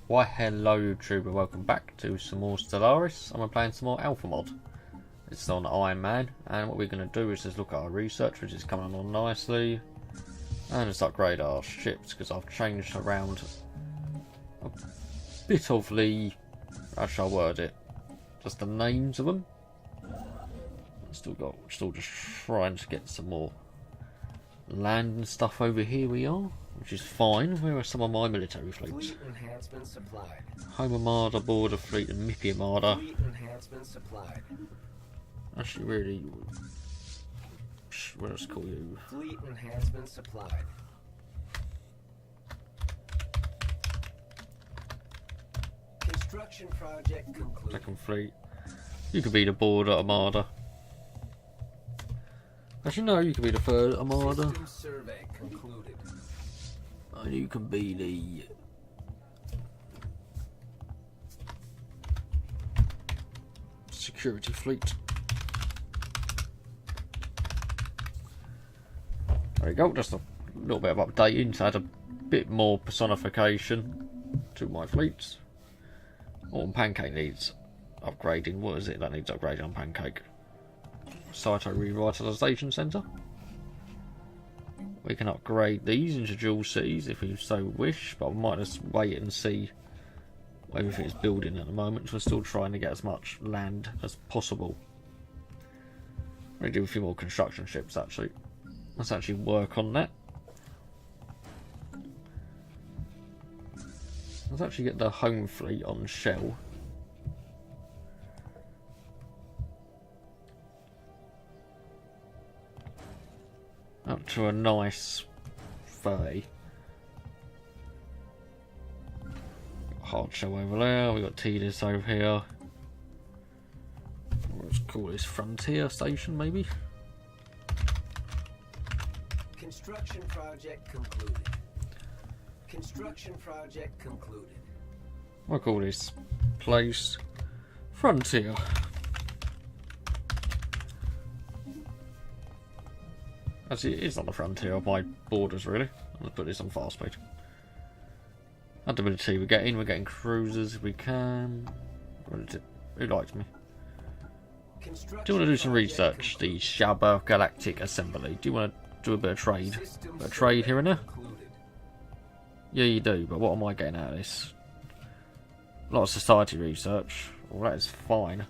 Why hello YouTube and welcome back to some more Stellaris. I'm playing some more Alpha mod. It's on Iron Man, and what we're going to do is just look at our research, which is coming on nicely, and just upgrade our ships, because I've changed around a bit of the, how shall I word it, just the names of them. Still just trying to get some more land and stuff over here we are, which is fine. Where are some of my military fleets? Fleet enhancement supplied. Home Armada, Border Fleet and Mippy Armada. Fleet enhancement supplied. Actually really, what else call you? Fleet enhancement supplied. Construction project concluded. Second Fleet. You could be the Border Armada. Actually no, you could be the Third Armada. System survey concluded. And you can be the Security Fleet. There you go, just a little bit of updating to add a bit more personification to my fleets. Oh, and Pancake needs upgrading. What is it that needs upgrading on Pancake? Cyto Revitalization Centre. We can upgrade these into dual cities if we so wish, but we might just wait and see what everything is building at the moment. We're still trying to get as much land as possible. I'm going to do a few more construction ships actually. Let's actually work on that. Let's actually get the home fleet on Shell. Up to a nice 30. Hard shell over there, we got Tidus over here. Let's call this Frontier Station maybe. Construction project concluded. Construction project concluded. I'll call this place Frontier. Actually, it's not the frontier of my borders, really. Let's put this on fast speed. Ability we're getting cruisers if we can. Who likes me? Do you want to do some research? The Shaba Galactic Assembly. Do you want to do a bit of trade? A bit of trade here and there? Yeah, you do, but what am I getting out of this? A lot of society research. Well, that is fine.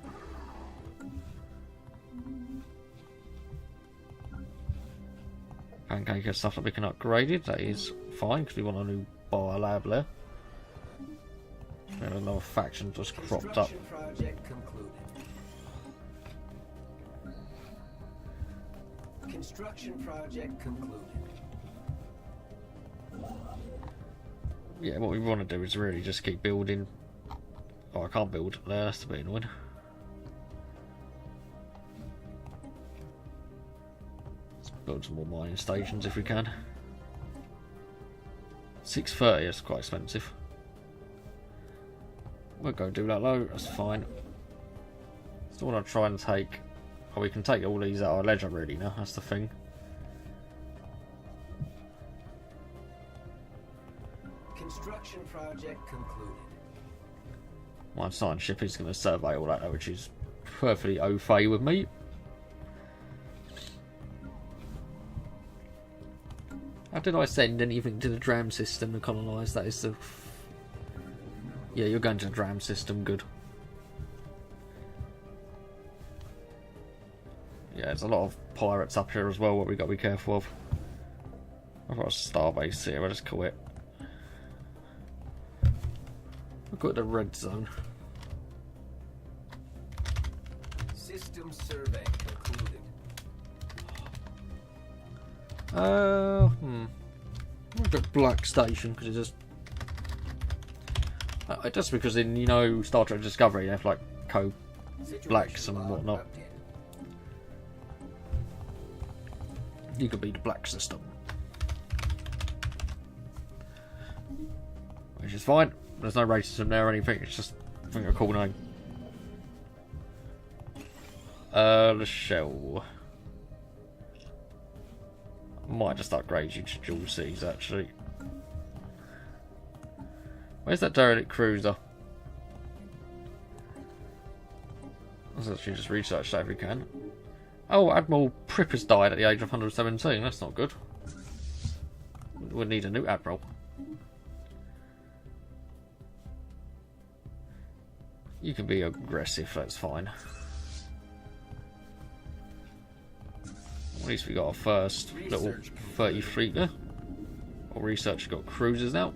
Pancake has stuff that we can upgrade it. That is fine because we want a new biolab there. And another faction just cropped up. Project concluded. Construction project concluded. Yeah, what we want to do is really just keep building. Oh, I can't build there. That's a bit annoying. Build some more mining stations if we can. 630, that's quite expensive. We'll go do that though, that's fine. Still want to try and take. Oh, we can take all these out of our ledger really now, that's the thing. Construction project concluded. My science ship is going to survey all that though, which is perfectly au fait with me. How did I send anything to the dram system to colonise? That is the... Yeah, you're going to the dram system, good. Yeah, there's a lot of pirates up here as well, what we've got to be careful of. I've got a starbase here, I'll just call it. We've got the red zone. System survey concluded. We've got Black Station because it's just because in, you know, Star Trek Discovery they have like blacks and whatnot. You could be the black system, which is fine. There's no racism there or anything. It's just, I think, a cool name. The shell. Might just upgrade you to dual C's actually. Where's that derelict cruiser? Let's actually just research that if we can. Oh, Admiral Pripp has died at the age of 117. That's not good. We'll need a new Admiral. You can be aggressive, that's fine. At least we got our first little 30 fleeter. Our research got cruisers now.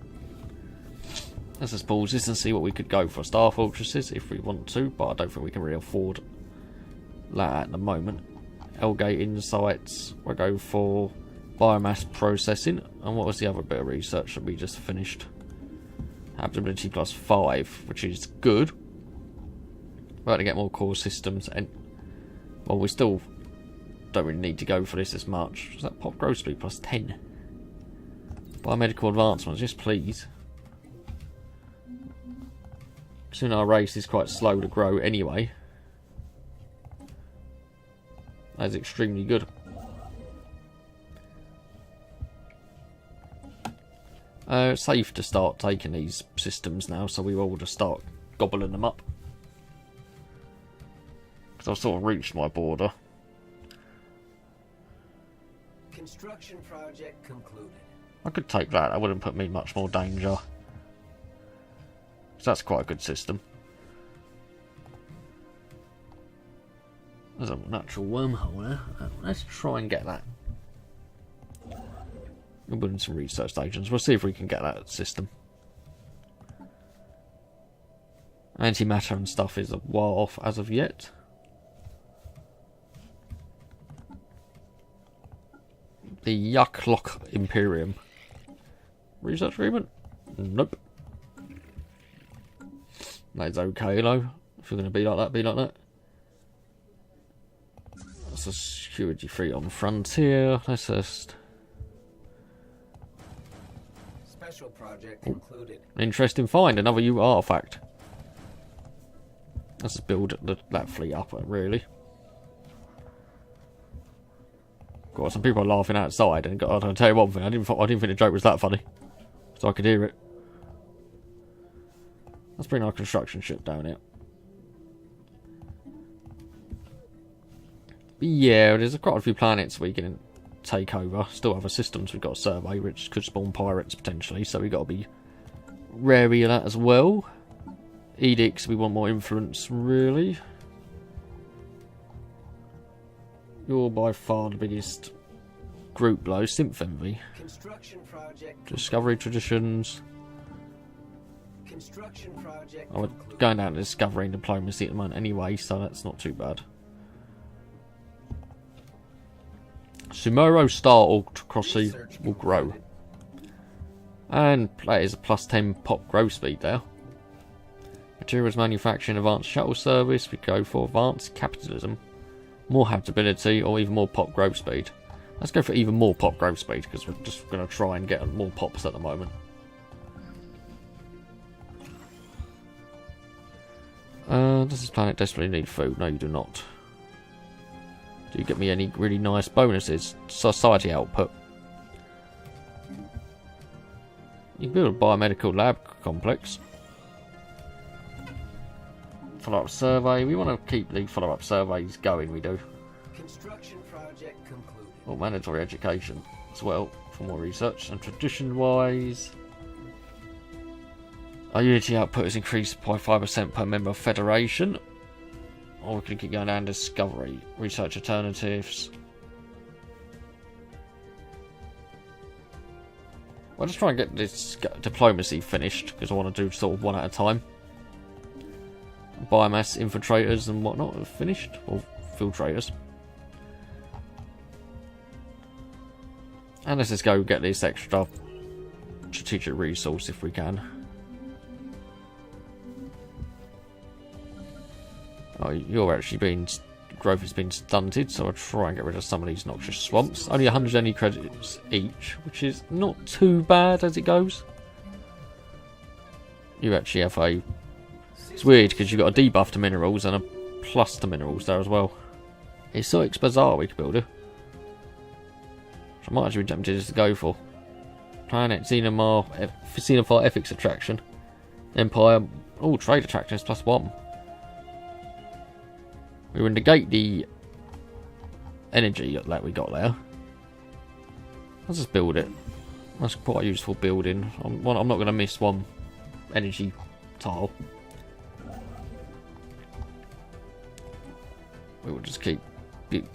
Let's just pause this and see what we could go for star fortresses if we want to, but I don't think we can really afford that at the moment. L-gate insights, we'll go for biomass processing. And what was the other bit of research that we just finished? Habitability +5, which is good. We're going to get more core systems, and well, we still don't really need to go for this as much. Is that pop growth speed +10? Biomedical advancements, yes please. Soon our race is quite slow to grow anyway. That's extremely good. It's safe to start taking these systems now, so we will just start gobbling them up. Because I've sort of reached my border. Construction project concluded. I could take that, that wouldn't put me much more danger. So that's quite a good system. There's a natural wormhole there. Let's try and get that. We're building some research stations. We'll see if we can get that system. Antimatter and stuff is a while off as of yet. The Yucklock Imperium. Research agreement? Nope. That's okay though. If you're going to be like that, be like that. That's a security fleet on Frontier. Let's just... Special project concluded. Interesting find, another U artifact. Let's just build that fleet up, really. God, some people are laughing outside, and God, I'll tell you one thing, I didn't think the joke was that funny. So I could hear it. Let's bring our construction ship down here. But yeah, there's quite a few planets we can take over. Still other systems we've got to survey, which could spawn pirates potentially, so we've got to be wary of that as well. Edicts, we want more influence, really. You're by far the biggest group, though. Synth Envy. Construction project. Discovery traditions. Construction project. Oh, we're going down to discovery and diplomacy at the moment anyway, so that's not too bad. Sumero Star Autocracy will grow. And that is a +10 pop growth speed there. Materials manufacturing, advanced shuttle service. We go for advanced capitalism. More habitability or even more pop growth speed. Let's go for even more pop growth speed because we're just going to try and get more pops at the moment. Does this planet desperately need food? No, you do not. Do you get me any really nice bonuses? Society output. You can build a biomedical lab complex. Follow-up survey. We want to keep the follow-up surveys going, we do. Construction project concluded. Or mandatory education as well for more research. And tradition-wise, our unity output is increased by 5% per member of Federation. Or we can keep going down discovery, research alternatives. I'll just try and get this diplomacy finished because I want to do sort of one at a time. Biomass infiltrators and whatnot are finished, or filtrators. And let's just go get this extra strategic resource if we can. Oh, you're actually being... growth has been stunted, so I'll try and get rid of some of these noxious swamps. Only 100 any credits each, which is not too bad as it goes. You actually have a... It's weird because you've got a debuff to minerals and a plus to minerals there as well. Exotics Bazaar we could build it. Which I might actually be tempted to go for. Planet Xenomorph Ethics Attraction. Empire. Oh, trade attractions +1. We will negate the energy that we got there. Let's just build it. That's quite a useful building. I'm not going to miss one energy tile. We will just keep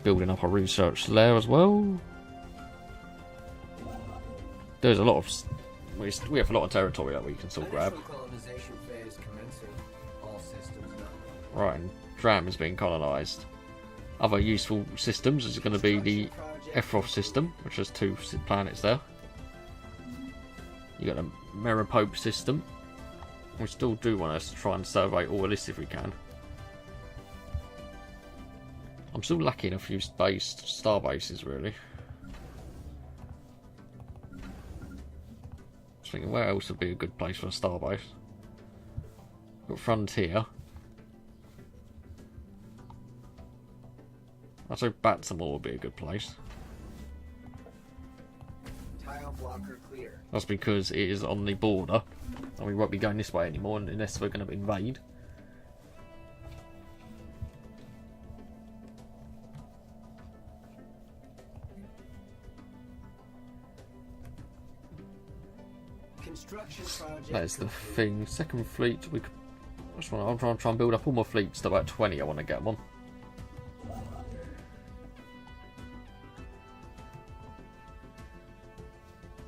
building up our research there as well. There's a lot of... We have a lot of territory that we can still grab. Colonization phase commencing. All systems now. Right, and Dram is being colonised. Other useful systems is going to be the Ephroth system, which has 2 planets there. You got the Merapope system. We still do want to try and survey all of this if we can. I'm still lacking a few star bases, really. Just thinking, where else would be a good place for a star base? Got Frontier. I'd say Batsamore would be a good place. Tile blocker clear. That's because it is on the border, and we won't be going this way anymore unless we're going to invade. Construction project. That is the thing. Second fleet, we could. I'm trying to build up all my fleets to about 20. I want to get one.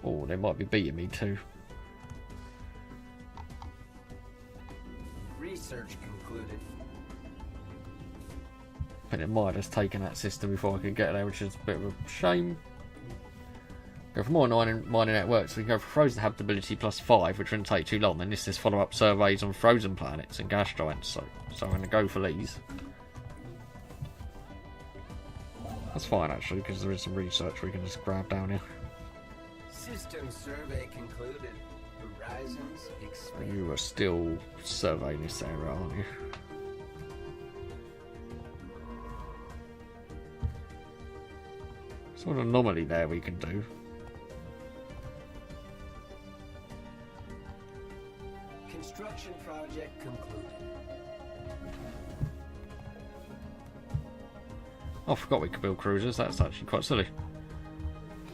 Oh, they might be beating me too. Research concluded. But it might have taken that system before I could get there, which is a bit of a shame. Go for more mining networks. We can go for frozen habitability +5, which wouldn't take too long. And this is follow-up surveys on frozen planets and gas giants. So I'm going to go for these. That's fine actually, because there is some research we can just grab down here. System survey concluded. Horizons expand. You are still surveying this area, aren't you? Sort of anomaly there we can do. Construction project concluded. Oh, I forgot we could build cruisers. That's actually quite silly.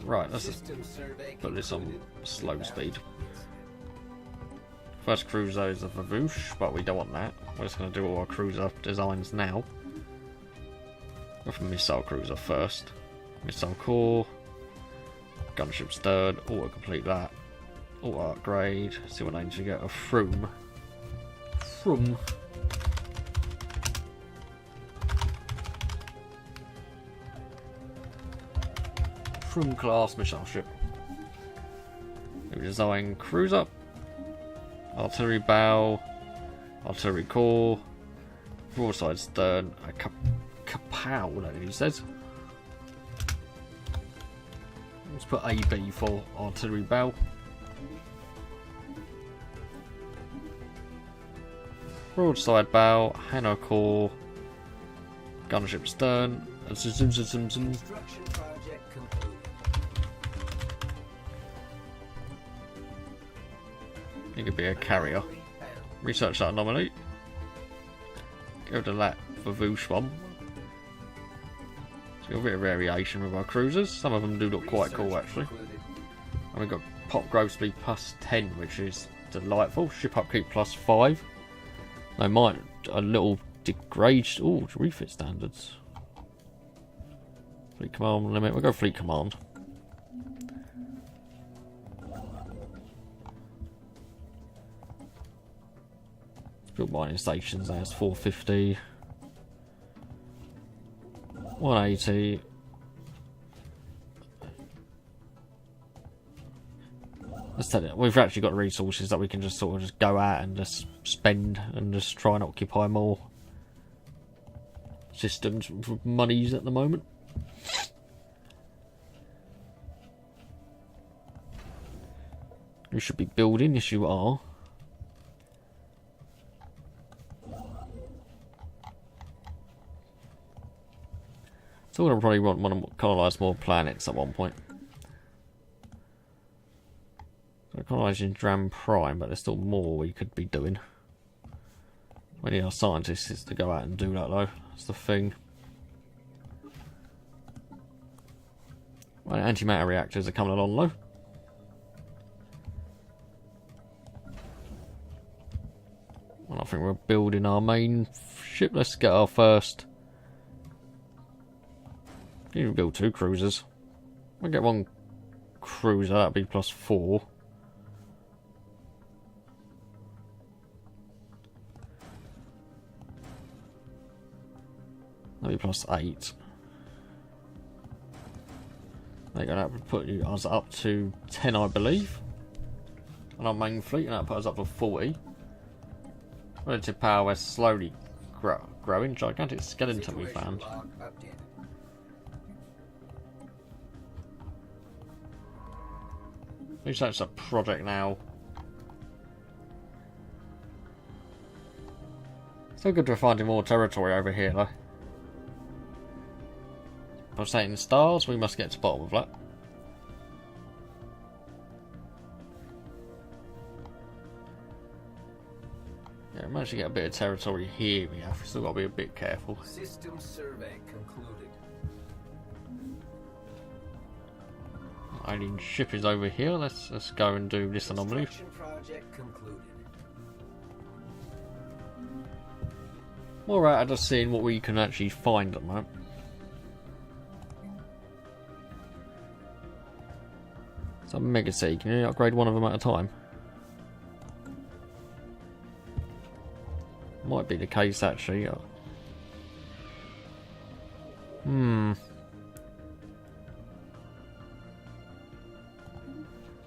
Right, let's just System survey put this on concluded. slow speed. First cruiser is a Vavoosh, but we don't want that. We're just going to do all our cruiser designs now. Go for missile cruiser first. Missile core. Gunship stern. Auto complete that. Auto upgrade. See what names you get. A Froom. Froom. Froom class missile ship. New design cruiser. Artillery bow. Artillery core. Broadside stern. A kapow, whatever he says. Let's put AB for artillery bow. Broadside bow, Hanna core, gunship stern, Construction project concluded. It could be a carrier. Research that anomaly. Go to that Vavoosh one. So a bit of variation with our cruisers. Some of them do look quite cool actually. And we've got pop growth speed +10, which is delightful. Ship upkeep +5. They might a little degrade. Oh, refit standards. Fleet command limit. We'll go fleet command. Let's build mining stations. There's 450. 180. Let's tell it. We've actually got resources that we can just sort of just go out and just spend and just try and occupy more systems with monies at the moment. You should be building, yes you are. So we're going to probably want to colonise more planets at one point. So colonise Rising Dram Prime, but there's still more we could be doing. We need our scientists to go out and do that though. That's the thing. Well, antimatter reactors are coming along though. Well, I think we're building our main ship. Let's get our first. You can build 2 cruisers. We'll get 1 cruiser, that'd be +4. That'd be +8. There you go, that would put us up to 10, I believe. On our main fleet, and that put us up to 40. Relative power, we're slowly growing. Gigantic skeleton we found. Research a project now. Still good we're finding more territory over here though. Pulsating stars, we must get to the bottom of that. Yeah, we managed to get a bit of territory here. We have still got to be a bit careful. System survey concluded. Alien ship is over here. Let's go and do this anomaly. Project concluded. More right at just seeing what we can actually find at the moment. So Mega City, can you upgrade one of them at a time? Might be the case actually.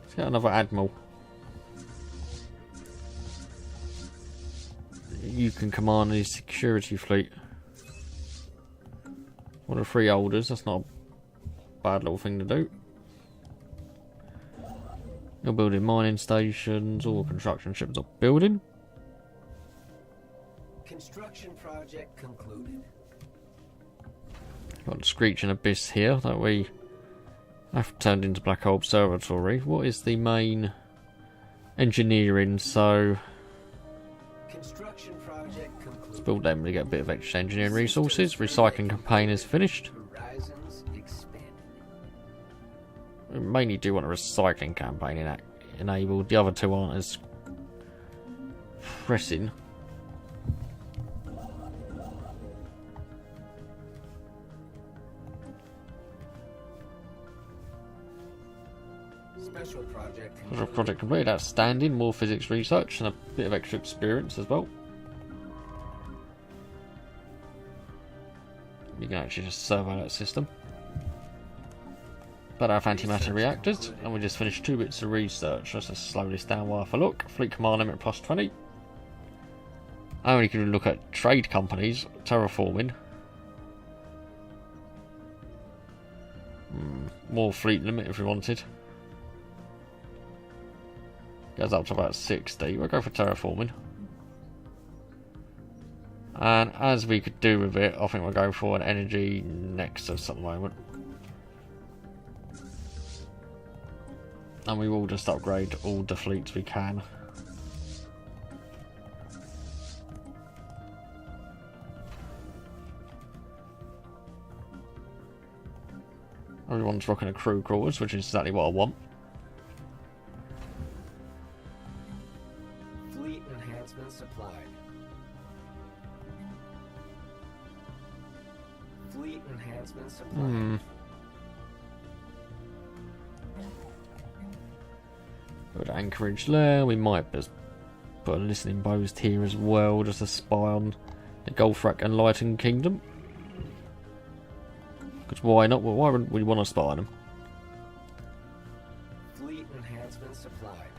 Let's get another Admiral. You can command the security fleet. One of the freeholders, that's not a bad little thing to do. You're building mining stations, all construction ships are building. Construction project concluded. Got the Screeching Abyss here that we have turned into Black Hole Observatory. What is the main engineering? So Construction project concluded. let's build them to get a bit of extra engineering resources. Recycling campaign is finished. Horizons expanded. We mainly do want a recycling campaign enabled. The other 2 aren't as pressing. Special project Special concluded. project completed, outstanding. More physics research and a bit of extra experience as well. You can actually just survey that system. But our antimatter reactors, and we just finished 2 bits of research. Let's just slow this down while I have a look. Fleet command limit +20. And we can look at trade companies, terraforming. More fleet limit if we wanted. Goes up to about 60. We'll go for terraforming. And as we could do with it, I think we'll go for an energy nexus at the moment. And we will just upgrade all the fleets we can. Everyone's rocking a crew quarters, which is exactly what I want. Fleet enhancement supplied. Fleet enhancement supplied. Put anchorage there. We might just put a listening post here as well, just to spy on the Golfrak and Lighten Kingdom. Because why not? Well, why would we want to spy on them? Fleet enhancement supplied.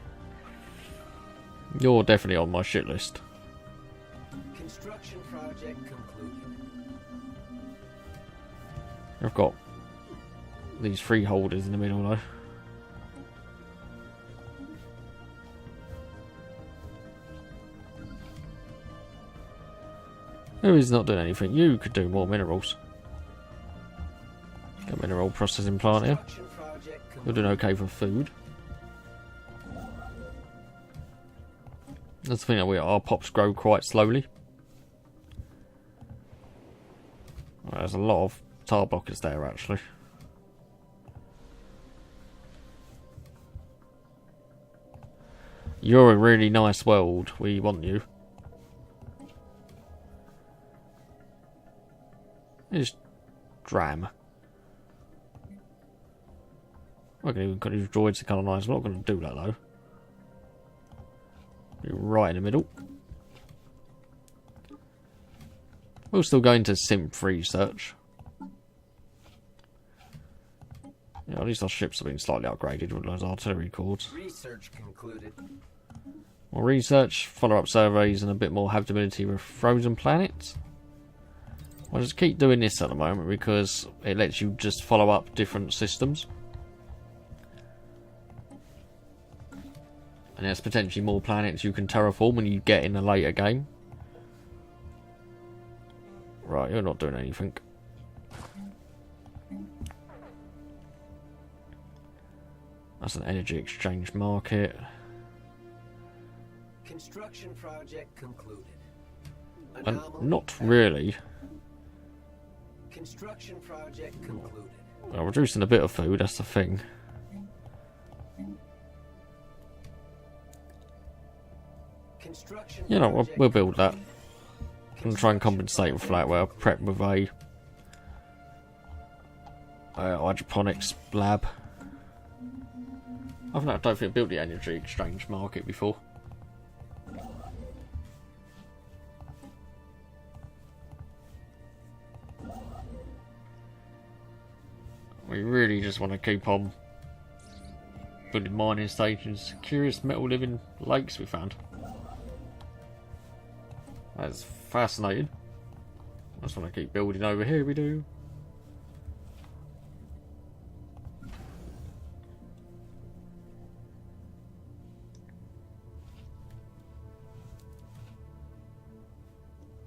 You're definitely on my shit list. Construction project concluded. I've got these freeholders in the middle though. Who is not doing anything? You could do more minerals. Got a mineral processing plant here. Construction project You're doing okay for food. That's the thing that our pops grow quite slowly. There's a lot of tar blockers there actually. You're a really nice world. We want you. It's dram. I can even got these droids to colonise. I'm not going to do that though. Be right in the middle. We'll still go into synth research. Yeah, at least our ships have been slightly upgraded with those artillery cords. Research concluded. More research, follow-up surveys, and a bit more habitability with frozen planets. I'll just keep doing this at the moment because it lets you just follow up different systems. And there's potentially more planets you can terraform when you get in a later game. Right, you're not doing anything. That's an energy exchange market. Construction project concluded. And not really. Construction project concluded. Well, reducing a bit of food, that's the thing. Construction You know, project we'll build that. completed. And try and compensate for that where I'll prep with a hydroponics lab. I don't think I built the energy exchange market before. We really just want to keep on building mining stations. Curious metal living lakes we found. That's fascinating. I just want to keep building over here, we do.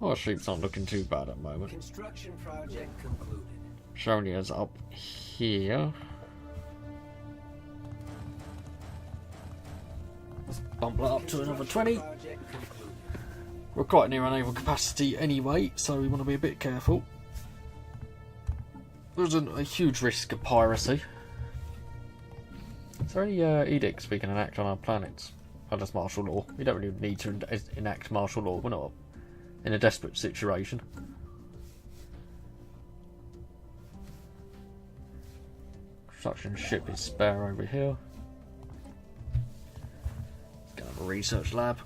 Our sheeps aren't looking too bad at the moment. Construction project concluded. Showing us up here. Let's bump that up to another 20. Project concluded. We're quite near our naval capacity anyway, so we want to be a bit careful. There's a huge risk of piracy. Is there any edicts we can enact on our planets? Oh, that's martial law. We don't really need to enact martial law. We're not in a desperate situation. Construction ship is spare over here. Gonna have a research lab.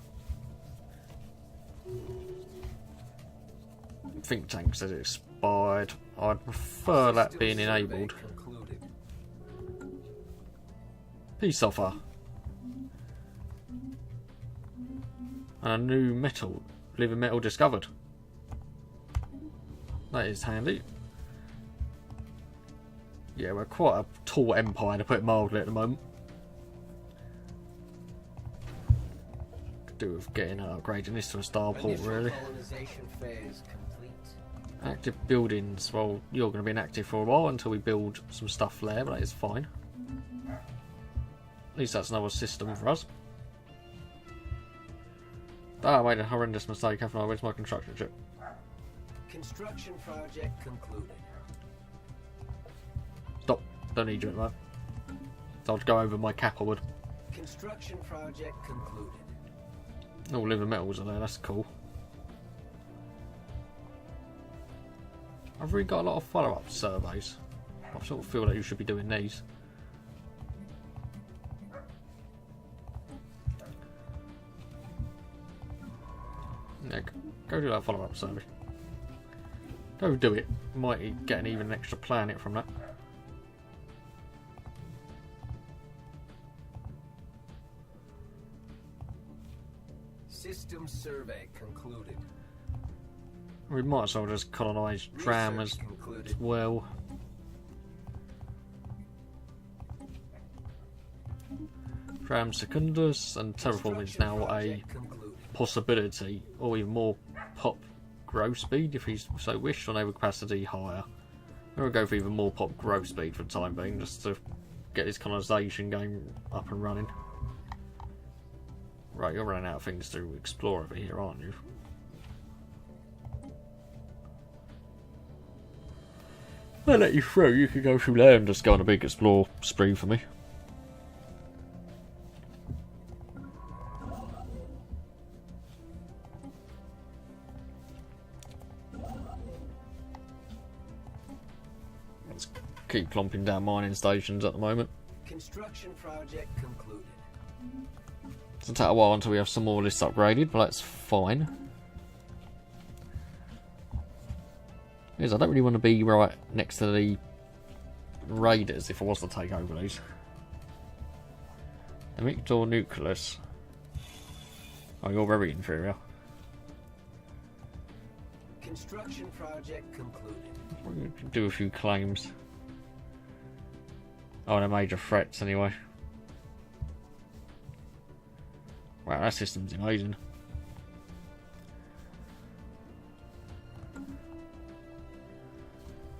Think tank says it expired. I'd prefer that System being survey enabled. concluded. Peace offer. And a new living metal discovered. That is handy. Yeah, we're quite a tall empire to put it mildly at the moment. Could do with getting upgrading this to a starport Initial really. colonization phase complete. Active buildings. Well, you're going to be inactive for a while until we build some stuff there, but that is fine. At least that's another system for us. Ah, I made a horrendous mistake, haven't I? Where's my construction ship? Construction project concluded. Stop. Don't need you at that. So I'll go over my cap, I would. Construction project concluded. Oh, living metals are there, that's cool. I've really got a lot of follow-up surveys. I sort of feel that you should be doing these. Yeah, go do that follow-up survey. Go do it. Might get an even extra planet from that. System survey concluded. We might as well just colonise Tram as Research concluded. well. Tram Secundus and terraforming is now a Project concluded. possibility, or even more pop growth speed if he's so wished, on naval capacity higher. We'll go for even more pop growth speed for the time being, just to get this colonisation game up and running. Right, you're running out of things to explore over here, aren't you? I'll let you through. You can go through there and just go on a big explore spree for me. Let's keep clomping down mining stations at the moment. Construction project concluded. It'll take a while until we have some more lists upgraded, but that's fine. Because I don't really want to be right next to the raiders if I was to take over these. The Victor Nucleus. Oh, you're very inferior. Construction project concluded. We're going to do a few claims. Oh, they're major threats anyway. Wow, that system's amazing.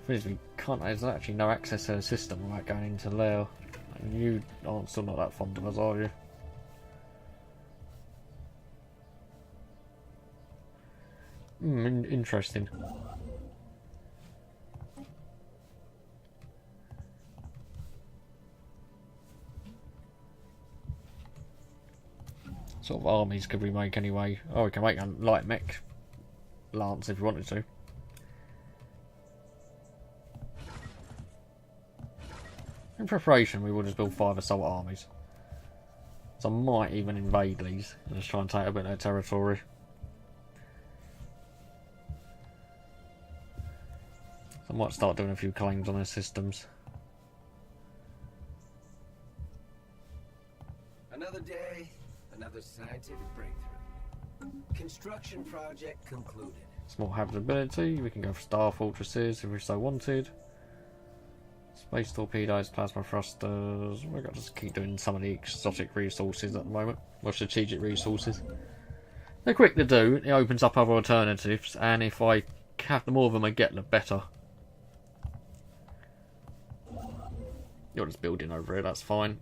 We can't. There's actually no access to the system without going into there. And you aren't still not that fond of us, are you? Interesting. Sort of armies could we make anyway? Oh, we can make a light mech lance if we wanted to. In preparation, we will just build 5 assault armies. So I might even invade these and just try and take a bit of their territory. So I might start doing a few claims on their systems. Another day, another scientific breakthrough. Construction project concluded. Small habitability, we can go for star fortresses if we so wanted. Space torpedoes, plasma thrusters. We've got to just keep doing some of the exotic resources at the moment. Or strategic resources. They're quick to do, it opens up other alternatives, and if I have the more of them I get, the better. You're just building over here, that's fine.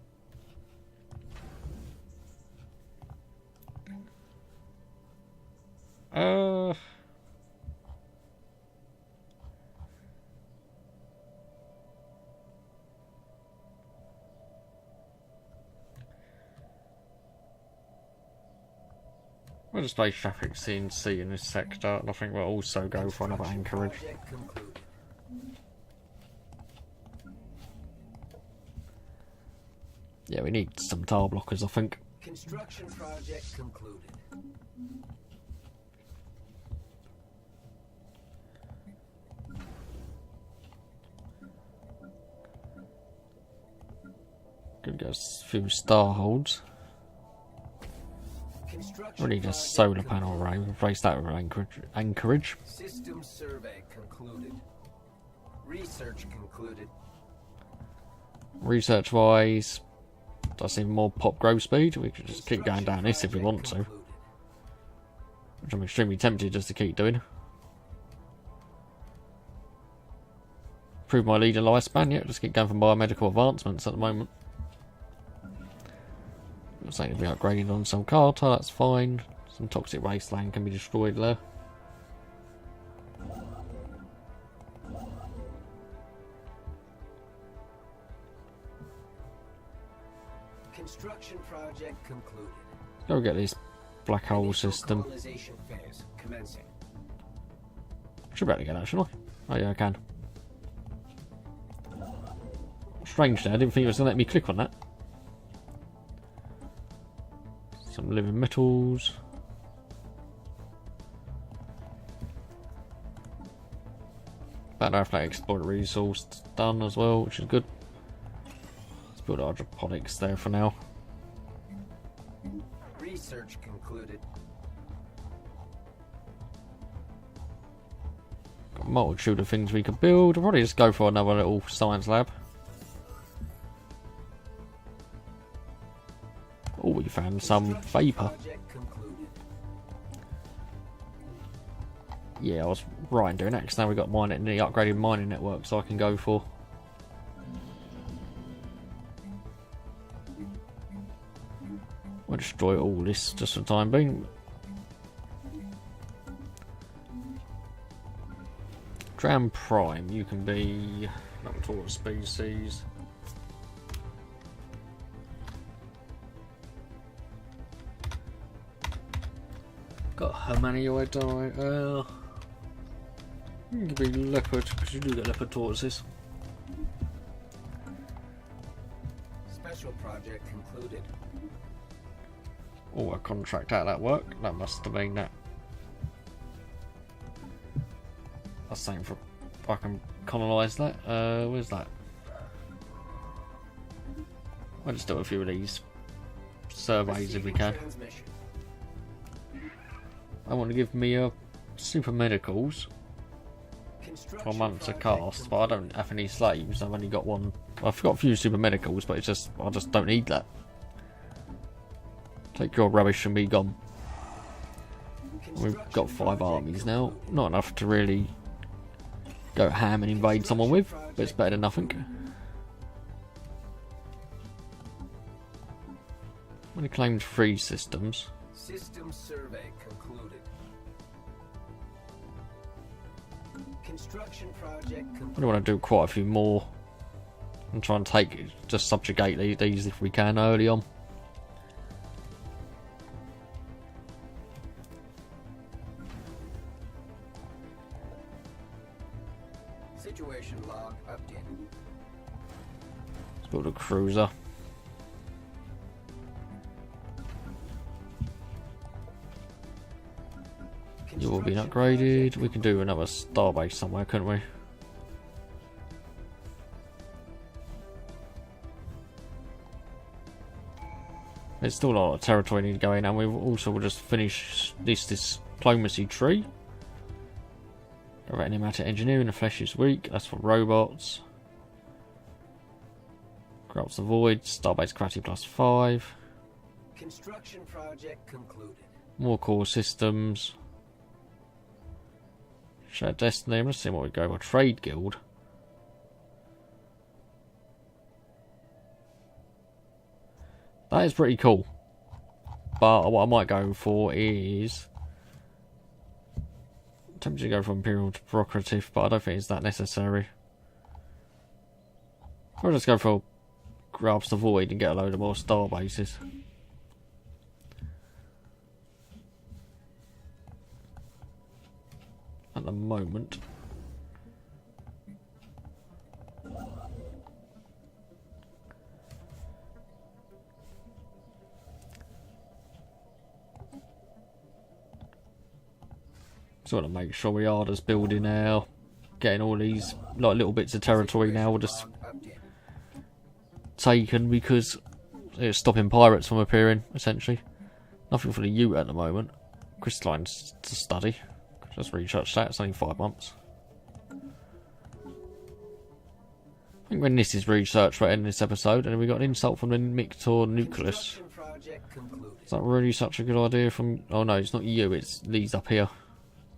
We'll just play traffic CNC in this sector, and I think we'll also go for another anchorage. Yeah, we need some tile blockers, I think. Construction project concluded. Gonna get a few star holds. We need a solar panel array. Replace that with anchorage. System survey concluded. Research concluded. Research wise, does seem more pop growth speed. We could just keep going down this if we want to. Which I'm extremely tempted just to keep doing. Improve my leader lifespan, yeah, just keep going for biomedical advancements at the moment. Looks like to be upgraded on some Carter, that's fine. Some toxic wasteland can be destroyed there. Construction project concluded. Go get this black hole system. Colonization phase commencing. Should be able to get that, shouldn't I? Oh yeah, I can. Strange there, I didn't think it was going to let me click on that. Some living metals. Better have that explorer resource done as well, which is good. Let's build hydroponics there for now. Research concluded. Got a multitude of things we could build. I'll probably just go for another little science lab. Oh, we found some vapor. Yeah, I was right in doing that because now we've got mining, the upgraded mining network, so I can go for. We'll just destroy all this just for the time being. Dram Prime, you can be not total species. Got how many do I die? You can be leopard because you do get leopard tortoises. Special project concluded. Oh, a contract out that work. That must have been that. That's saying for I can colonise that. Where's that? I'll just do a few of these surveys if we can. I want to give me a super medicals for a month to cast, but I don't have any slaves. I've only got one. I've got a few super medicals, but it's just I just don't need that. Take your rubbish and be gone. We've got 5 armies now. Not enough to really go ham and invade someone with, but it's better than nothing. When he claimed 3 systems. System survey concluded. Construction project complete. I want to do quite a few more and try and just subjugate these if we can early on. Situation log updated. Let's build a cruiser. You will be upgraded. We can do another starbase somewhere, couldn't we? There's still a lot of territory need to go in, and we also will just finish this diplomacy tree. Enigmatic engineering, the flesh is weak. That's for robots. Grabs the void. Starbase capacity +5. Construction project concluded. More core systems. Shared destiny. Let's see what we go. A trade guild. That is pretty cool. But what I might go for is tempted to go from imperial to bureaucrative, but I don't think it's that necessary. I'll just go for grabs the void and get a load of more star bases. At the moment. So I want to make sure we are just building now, getting all these like little bits of territory now. We're just taken because it's stopping pirates from appearing. Essentially, nothing for the Ute at the moment. Crystalline's to study. Just research that. It's only 5 months. I think when this is researched, we're ending this episode, and we got an insult from the Mictor Nucleus. Is that really such a good idea? From oh no, it's not you. It's these up here.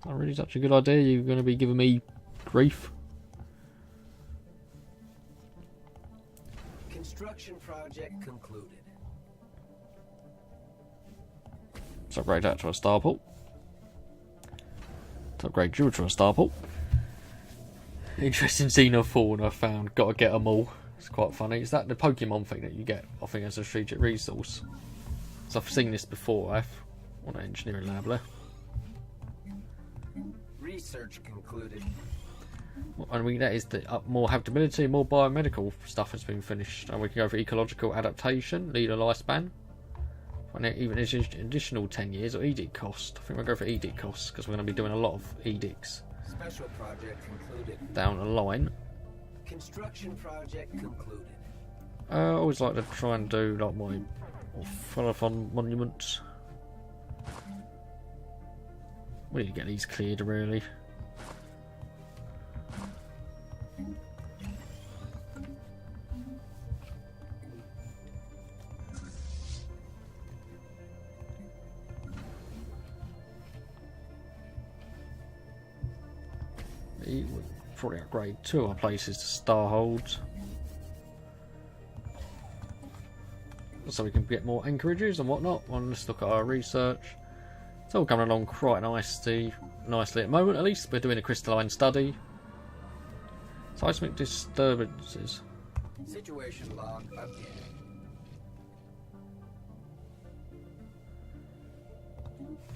Not really such a good idea. You're going to be giving me grief. Construction project concluded. Let's upgrade that to a starport. Let's upgrade you to a starport. Interesting xenofauna I found. Got to get them all. It's quite funny. Is that the Pokemon thing that you get? I think as a strategic resource. So I've seen this before. I've on an engineering lab there. Research concluded. I mean, that is the more habitability, more biomedical stuff has been finished, and we can go for ecological adaptation, leader lifespan, and even additional 10 years or edict cost. I think we'll go for edict costs because we're going to be doing a lot of edicts. Special project concluded. Down the line. Construction project concluded. I always like to try and do like my Philopon monuments. We need to get these cleared, really. We would probably upgrade 2 of our places to star holds. so we can get more anchorages and whatnot. And let's look at our research. It's all coming along quite nicely at the moment. At least we're doing a crystalline study. Seismic disturbances. Situation log updated.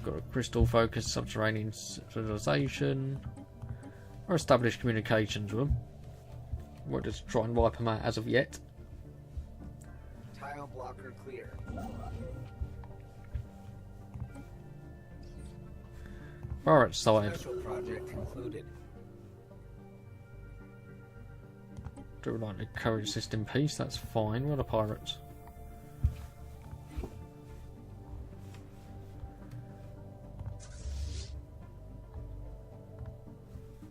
Got a crystal focused subterranean civilization. Or established communications with them. Won't just try and wipe them out as of yet. Tile blocker clear. Alright, started. Special project concluded. Do we like to coexist in peace? That's fine. We're the pirates.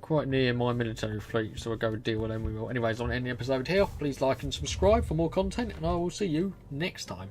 Quite near my military fleet, so we'll go deal with them. We will. Anyways, on any episode here, please like and subscribe for more content, and I will see you next time.